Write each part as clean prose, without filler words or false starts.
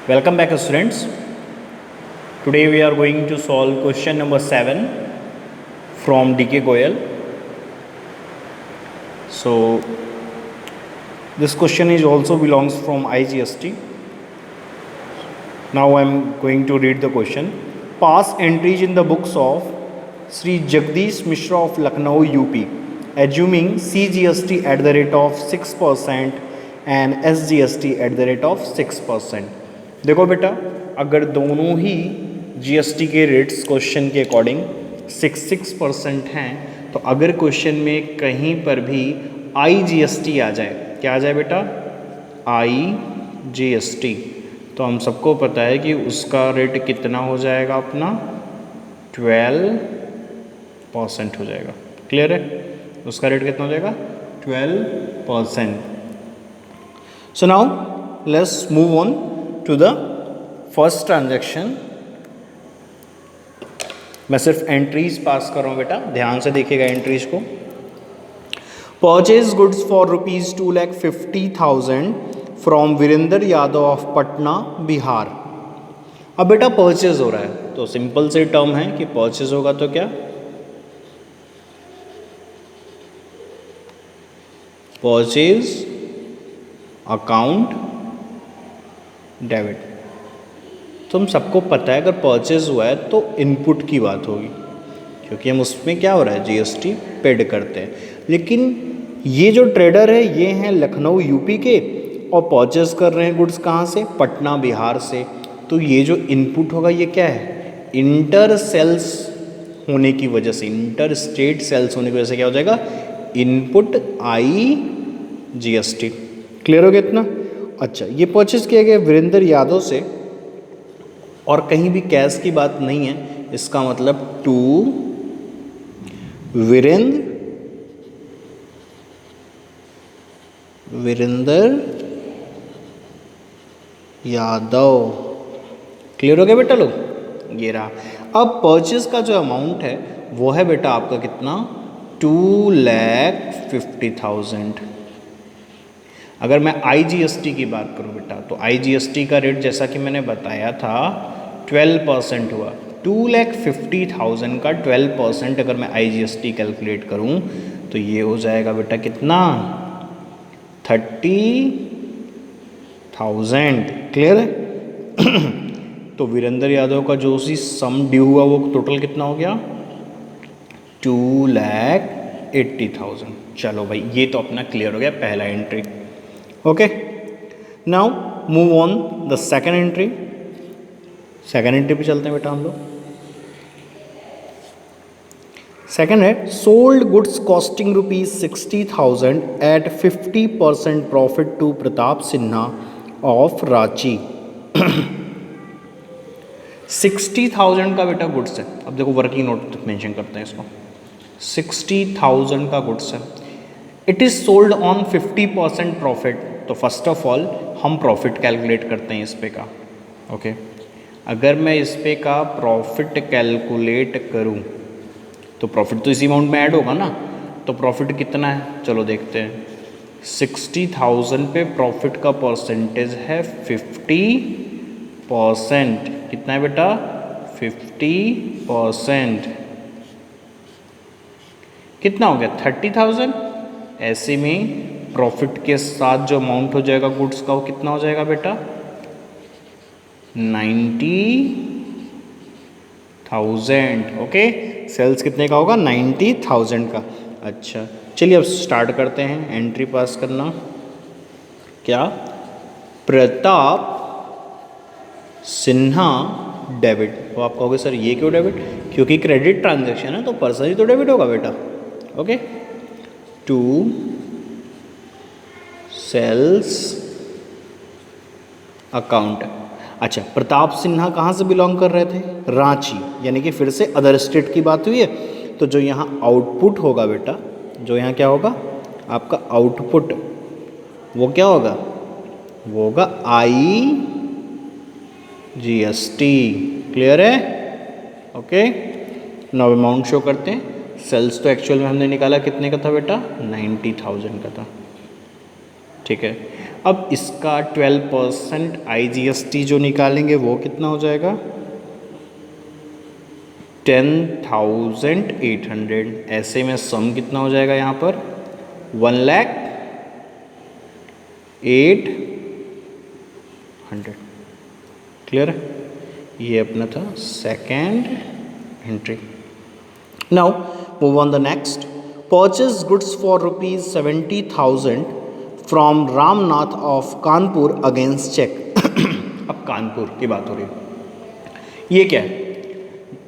Welcome back students. Today we are going to solve question number 7 from DK Goyal. So this question is also belongs from IGST. Now I am going to read the question. Past entries in the books of Sri Jagdish Mishra of Lucknow UP assuming CGST at the rate of 6% and SGST at the rate of 6%. देखो बेटा, अगर दोनों ही GST के rates question के according 6% हैं तो अगर question में कहीं पर भी IGST आ जाए, क्या आ जाए बेटा? IGST, तो हम सबको पता है कि उसका रेट कितना हो जाएगा अपना 12% हो जाएगा। क्लियर है? उसका रेट कितना हो जाएगा 12%। So now let's move on to the first transaction. मैं सिर्फ एंट्रीज पास कर रहा हूँ बेटा, ध्यान से देखिएगा एंट्रीज को। Purchase goods for ₹2,50,000 from Virendra Yadav of Patna Bihar. अब बेटा परचेज हो रहा है तो सिंपल से टर्म है कि परचेज होगा तो क्या, परचेज अकाउंट डेबिट। तो हम सबको पता है अगर परचेज हुआ है तो इनपुट की बात होगी, क्योंकि हम उसमें क्या हो रहा है जीएसटी पेड करते हैं। लेकिन ये जो ट्रेडर है ये हैं लखनऊ यूपी के और परचेज कर रहे हैं गुड्स कहाँ से? पटना बिहार से। तो ये जो इनपुट होगा ये क्या है? इंटर सेल्स होने की वजह से, इंटर स्टेट सेल्स होने की वजह से क्या हो जाएगा? Input IGST। क्लियर हो गया इतना? अच्छा, ये परचेज किया गया वीरेंद्र यादव से और कहीं भी कैश की बात नहीं है, इसका मतलब टू वीरेंद्र यादव। क्लियर हो गया बेटा लोग? ये रहा। अब परचेज का जो अमाउंट है वो है बेटा आपका कितना? 2,50,000। अगर मैं IGST की बात करूं बेटा तो IGST का रेट जैसा कि मैंने बताया था 12% हुआ। 2,50,000 का 12% अगर मैं IGST कैलकुलेट करूं तो ये हो जाएगा बेटा कितना? 30,000। क्लियर है? तो वीरेंद्र यादव का जो सी सम ड्यू हुआ वो टोटल कितना हो गया? 2,80,000। चलो भाई, ये तो अपना क्लियर हो गया पहला entry. Okay, now move on the second entry. Second entry पे चलते हैं बेटा हम लोग। सेकेंड है sold goods costing ₹60,000 at 50% profit to Pratap Sinha of Ranchi. 60,000 का बेटा गुड्स है। अब देखो वर्किंग नोट मेंशन करते हैं इसको। 60,000 का गुड्स है, it is sold on 50% profit. तो फर्स्ट ऑफ ऑल हम प्रॉफिट कैलकुलेट करते हैं इस पे का। ओके, अगर मैं इस पे का प्रॉफिट कैलकुलेट करूं तो प्रॉफिट तो इसी अमाउंट में ऐड होगा ना। तो प्रॉफिट कितना है चलो देखते हैं। 60,000 पे प्रॉफिट का परसेंटेज है 50%। कितना है बेटा? 50%। कितना हो गया? 30,000। ऐसे में प्रॉफिट के साथ जो अमाउंट हो जाएगा गुड्स का वो कितना हो जाएगा बेटा? 90,000। ओके, सेल्स कितने का होगा? 90,000 का। अच्छा चलिए अब स्टार्ट करते हैं एंट्री पास करना। क्या? प्रताप सिन्हा डेबिट। तो आप कहोगे सर ये क्यों डेबिट? क्योंकि क्रेडिट ट्रांजैक्शन है तो पर्सनली तो डेबिट होगा बेटा। Okay, to sales account. अच्छा, प्रताप सिन्हा कहाँ से बिलोंग कर रहे थे? रांची, यानी कि फिर से अदर स्टेट की बात हुई है। तो जो यहाँ आउटपुट होगा बेटा, जो यहाँ क्या होगा आपका आउटपुट, वो क्या होगा? वो होगा IGST। क्लियर है? ओके, नाउ अमाउंट शो करते हैं। सेल्स तो एक्चुअल में हमने निकाला कितने का था बेटा? 90,000 का था। ठीक है, अब इसका 12% IGST जो निकालेंगे वो कितना हो जाएगा, 10,800। ऐसे में सम कितना हो जाएगा यहाँ पर, 1,08,000। क्लियर है, ये अपना था second entry. Now move on the next. Purchase goods for ₹70,000 from Ramnath of Kanpur against cheque. अब कानपुर की बात हो रही है, ये क्या है,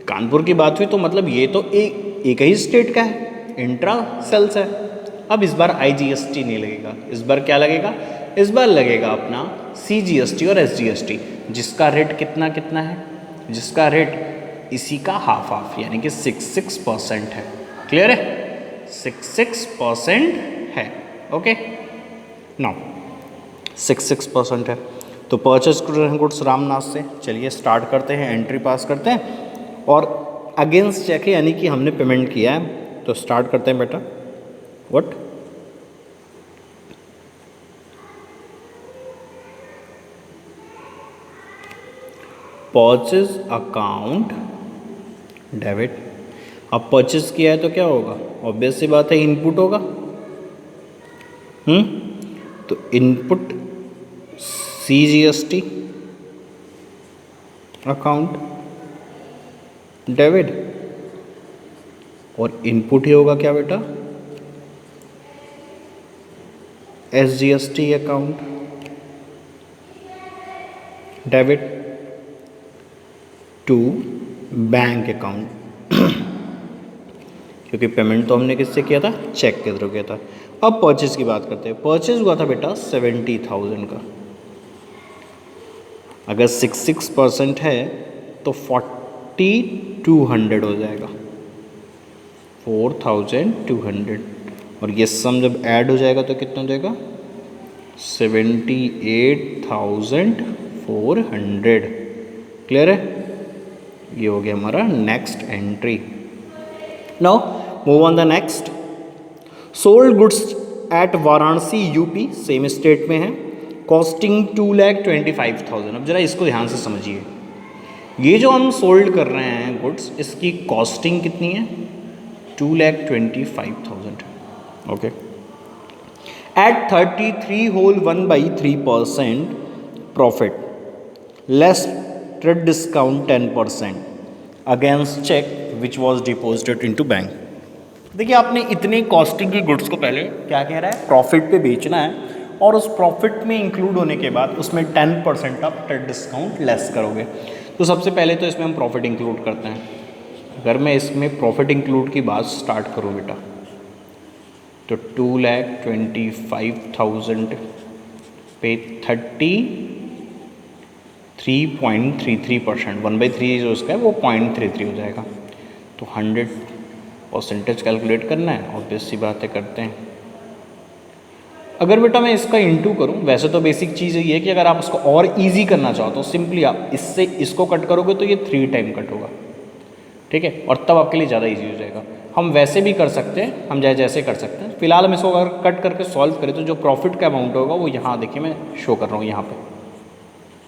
कानपुर की बात हुई तो मतलब ये तो एक ही स्टेट का है, इंट्रा सेल्स है। अब इस बार IGST नहीं लगेगा, इस बार क्या लगेगा, इस बार लगेगा अपना CGST और SGST, जिसका रेट कितना कितना है, जिसका रेट इसी का हाफ हाफ यानी कि 66% है। क्लियर है, 66% है। ओके, नाउ 66% है तो परचेज गुड्स रामनाथ से, चलिए स्टार्ट करते हैं, एंट्री पास करते हैं और अगेंस्ट चेक है यानी कि हमने पेमेंट किया है, तो स्टार्ट करते हैं बेटा। What, purchase account debit. अब परचेज किया है तो क्या होगा, ऑब्वियस सी बात है इनपुट होगा। तो इनपुट CGST अकाउंट डेबिट, और इनपुट ही होगा क्या बेटा, SGST account debit to bank account. क्योंकि पेमेंट तो हमने किससे किया था, चेक के थ्रू किया था। अब परचेज की बात करते हैं, परचेज हुआ था बेटा 70,000 का, अगर 66% है तो 4,200 हो जाएगा, 4,200, और ये सम जब ऐड हो जाएगा तो कितना हो जाएगा, 78,400। क्लियर है, ये हो गया हमारा next entry. Now move on the next. Sold goods at Varanasi UP, same state में है, कॉस्टिंग 2,25,000। अब जरा इसको ध्यान से समझिए, ये जो हम सोल्ड कर रहे हैं गुड्स, इसकी कॉस्टिंग कितनी है, 2,25,000। Okay, at 33(1/3% profit less trade discount 10% against cheque which was deposited into bank. देखिए आपने इतने कॉस्टिंग की गुड्स को पहले क्या कह रहा है, प्रॉफिट पे बेचना है, और उस प्रॉफिट में इंक्लूड होने के बाद उसमें 10% आप ट्रेड डिस्काउंट लेस करोगे। तो सबसे पहले तो इसमें हम प्रॉफिट इंक्लूड करते हैं। अगर मैं इसमें प्रॉफिट इंक्लूड की बात स्टार्ट करूँ बेटा, तो 2,25,000 पे 33.33%, 1/3 जो उसका है वो 0.33 हो जाएगा। तो 100% कैलकुलेट करना है, ऑब्वियस सी बातें करते हैं। अगर बेटा मैं इसका इंटू करूं, वैसे तो बेसिक चीज़ ये है कि अगर आप उसको और इजी करना चाहो तो सिंपली आप इससे इसको कट करोगे तो ये 3 टाइम कट होगा, ठीक है, और तब आपके लिए ज़्यादा इजी हो जाएगा। हम वैसे भी कर सकते हैं, हम जैसे कर सकते हैं। फिलहाल हम इसको अगर कट करके सॉल्व करें तो जो प्रॉफिट का अमाउंट होगा वो यहाँ देखिए मैं शो कर रहा हूँ, यहाँ पे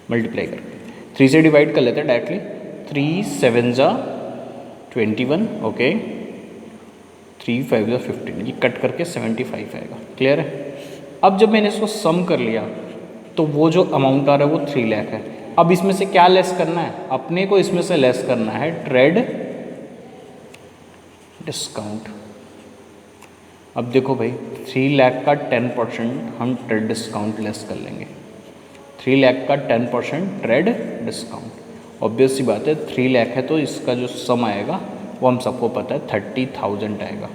मल्टीप्लाई करके 3 से डिवाइड कर लेते हैं डायरेक्टली। 3 7 जा 21, ओके, 3 5 जा 15, ये कट करके 75 आएगा। क्लियर है। अब जब मैंने इसको सम कर लिया तो वो जो अमाउंट आ रहा है वो 3 लाख है। अब इसमें से क्या लेस करना है, अपने को इसमें से लेस करना है ट्रेड डिस्काउंट। अब देखो भाई 3 लाख का 10% हम ट्रेड डिस्काउंट लेस कर लेंगे। 3 लाख का 10% ट्रेड डिस्काउंट, ऑब्वियस सी बात है 3 लाख है तो इसका जो सम आएगा वो हम सबको पता है 30,000 आएगा,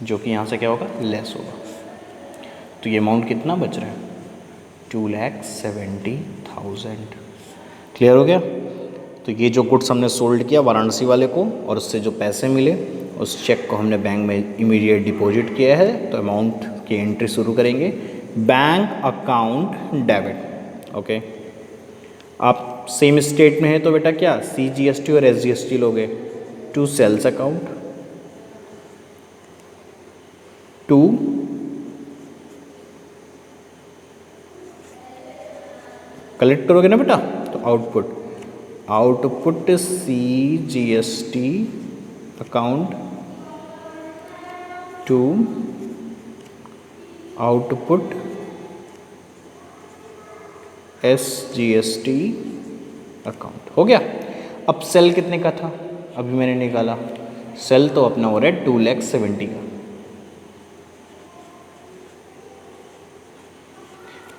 जो कि यहाँ से क्या होगा, लेस होगा। तो ये अमाउंट कितना बच रहा है, 2,70,000। क्लियर हो गया। तो ये जो गुड्स हमने सोल्ड किया वाराणसी वाले को और उससे जो पैसे मिले उस चेक को हमने बैंक में इमीडिएट डिपॉजिट किया है। तो अमाउंट की एंट्री शुरू करेंगे, बैंक अकाउंट डेबिट। ओके, आप सेम स्टेट में है तो बेटा क्या CGST और SGST लोगे, to sales account, to collect करोगे ना बेटा, तो output CGST account to output SGST account हो गया। अब सेल कितने का था, अभी मैंने निकाला, सेल तो अपना हो रहा है 2,70,000 का।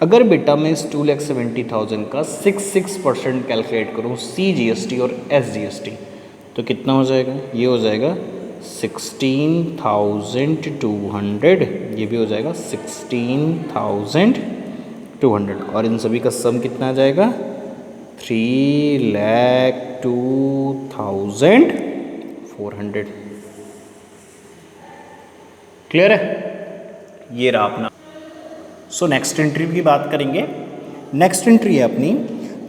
अगर बेटा मैं इस 2,70,000 का 6% कैलकुलेट करूँ CGST और SGST, तो कितना हो जाएगा, ये हो जाएगा 16,200, ये भी हो जाएगा 16,200, और इन सभी का सम कितना आ जाएगा 3,02,400। क्लियर है, ये रहा अपना। सो नेक्स्ट एंट्री की बात करेंगे। नेक्स्ट एंट्री है अपनी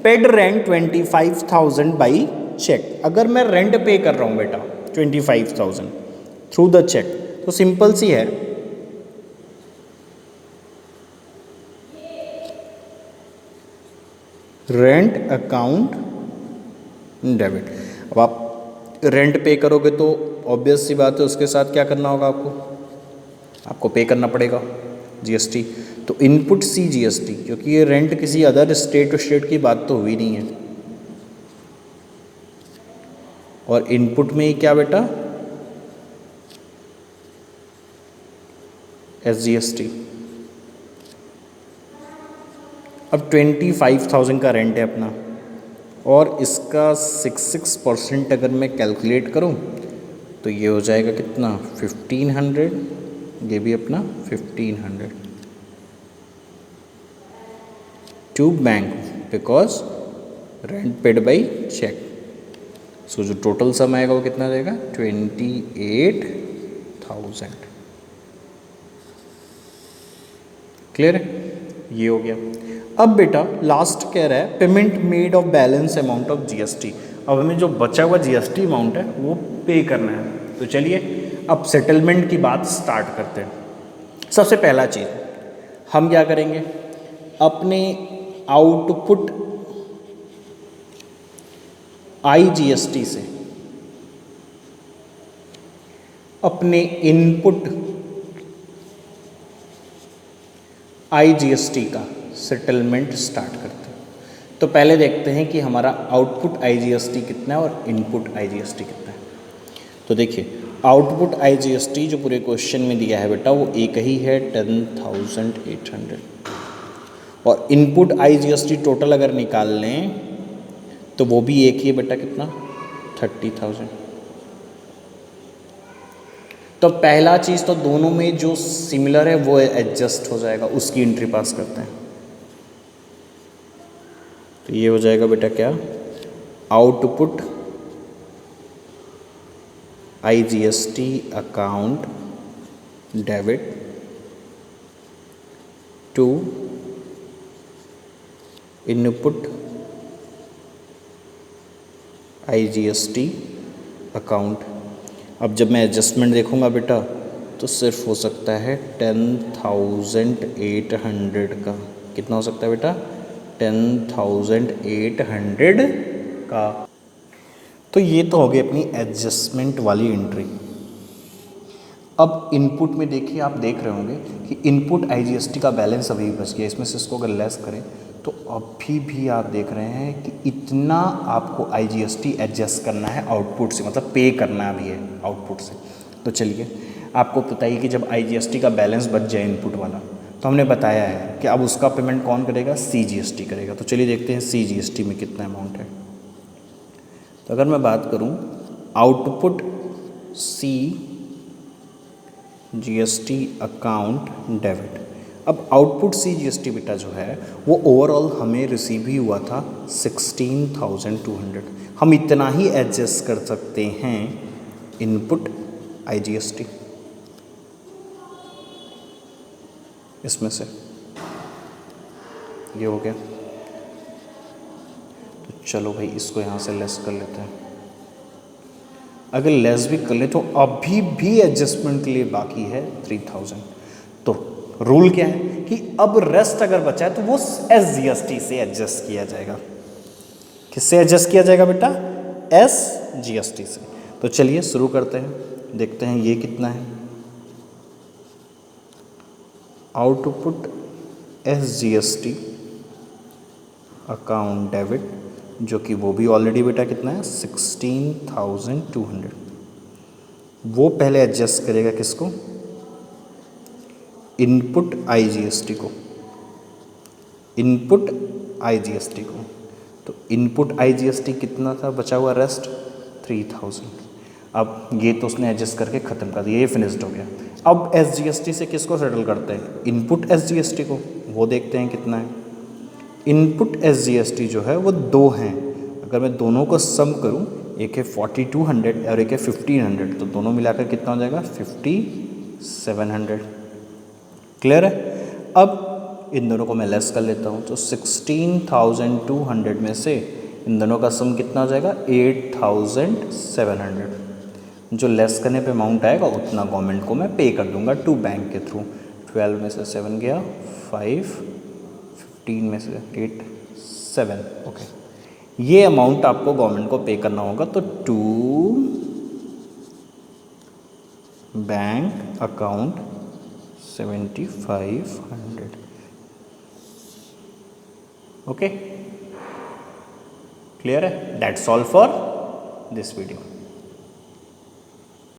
पेड रेंट 25,000 बाई चेक। अगर मैं रेंट पे कर रहा हूँ बेटा 25,000 थ्रू द चेक, तो सिंपल सी है, रेंट अकाउंट डेबिट। अब आप रेंट पे करोगे तो ऑब्वियस सी बात है उसके साथ क्या करना होगा, आपको पे करना पड़ेगा GST। तो इनपुट CGST, क्योंकि ये रेंट किसी अदर स्टेट की बात तो हुई नहीं है, और इनपुट में ही क्या बेटा SGST। अब 25,000 का रेंट है अपना, और इसका 6% अगर मैं कैलकुलेट करूं तो ये हो जाएगा कितना 1,500, ये भी अपना 1,500 to bank because rent paid by cheque. So जो टोटल सम आएगा वो कितना रहेगा 28,000। क्लियर है, ये हो गया। अब बेटा लास्ट कह रहा है payment made of balance amount of GST। अब हमें जो बचा हुआ GST अमाउंट है वो पे करना है। तो चलिए अब सेटलमेंट की बात स्टार्ट करते हैं। सबसे पहला चीज़ हम क्या करेंगे, अपने आउटपुट IGST से अपने इनपुट IGST का सेटलमेंट स्टार्ट करते हैं। तो पहले देखते हैं कि हमारा आउटपुट IGST कितना है और इनपुट IGST कितना है। तो देखिए आउटपुट IGST जो पूरे क्वेश्चन में दिया है बेटा वो एक ही है 10,800, और इनपुट IGST टोटल अगर निकाल लें तो वो भी एक ही है बेटा, कितना 30,000। तो पहला चीज़ तो दोनों में जो सिमिलर है वो एडजस्ट हो जाएगा, उसकी एंट्री पास करते हैं। तो ये हो जाएगा बेटा क्या, output IGST account debit to input IGST account. अब जब मैं एडजस्टमेंट देखूंगा बेटा तो सिर्फ हो सकता है 10,800 का। कितना हो सकता है बेटा 10,800 का। तो ये तो हो गई अपनी एडजस्टमेंट वाली एंट्री। अब इनपुट में देखिए, आप देख रहे होंगे कि इनपुट IGST का बैलेंस अभी बच गया, इसमें से इसको अगर लेस करें तो अभी भी आप देख रहे हैं कि इतना आपको IGST एडजस्ट करना है आउटपुट से, मतलब पे करना भी है आउटपुट से। तो चलिए आपको बताइए कि जब IGST का बैलेंस बच जाए इनपुट वाला, तो हमने बताया है कि अब उसका पेमेंट कौन करेगा, CGST करेगा। तो चलिए देखते हैं CGST में कितना अमाउंट है। तो अगर मैं बात करूं आउटपुट CGST अकाउंट डेबिट, अब आउटपुट CGST बेटा जो है वो ओवरऑल हमें रिसीव ही हुआ था 16,200। हम इतना ही एडजस्ट कर सकते हैं इनपुट IGST इसमें से। ये हो गया। तो चलो भाई इसको यहाँ से लेस कर लेते हैं। अगर लेस भी कर ले तो अभी भी एडजस्टमेंट के लिए बाकी है 3,000। तो रूल क्या है कि अब रेस्ट अगर बचा है तो वो SGST से एडजस्ट किया जाएगा। किससे एडजस्ट किया जाएगा बेटा? SGST से। तो चलिए शुरू करते हैं, देखते हैं ये कितना है। How to put SGST account debit, जो कि वो भी ऑलरेडी बेटा कितना है 16,200। वो पहले एडजस्ट करेगा किसको? इनपुट IGST को, इनपुट IGST को। तो इनपुट IGST कितना था बचा हुआ रेस्ट? 3,000। अब ये तो उसने एडजस्ट करके ख़त्म कर दिया, ये फिनिश्ड हो गया। अब SGST से किसको सेटल करते हैं? इनपुट SGST को। वो देखते हैं कितना है। इनपुट SGST जो है वो दो हैं, अगर मैं दोनों को सम करूं, एक है 4200 और एक है 1500, तो दोनों मिलाकर कितना हो जाएगा? 5700। क्लियर है? अब इन दोनों को मैं लेस कर लेता हूँ, तो 16,200 में से इन दोनों का सम कितना हो जाएगा? 8,700। जो लेस करने पे अमाउंट आएगा उतना गवर्नमेंट को मैं पे कर दूंगा टू बैंक के थ्रू। 12 में से 7 गया 5, 15 में से 8, 7। ओके, ये अमाउंट आपको गवर्नमेंट को पे करना होगा, तो to bank account 7,500। Okay, clear है? That's all for this video.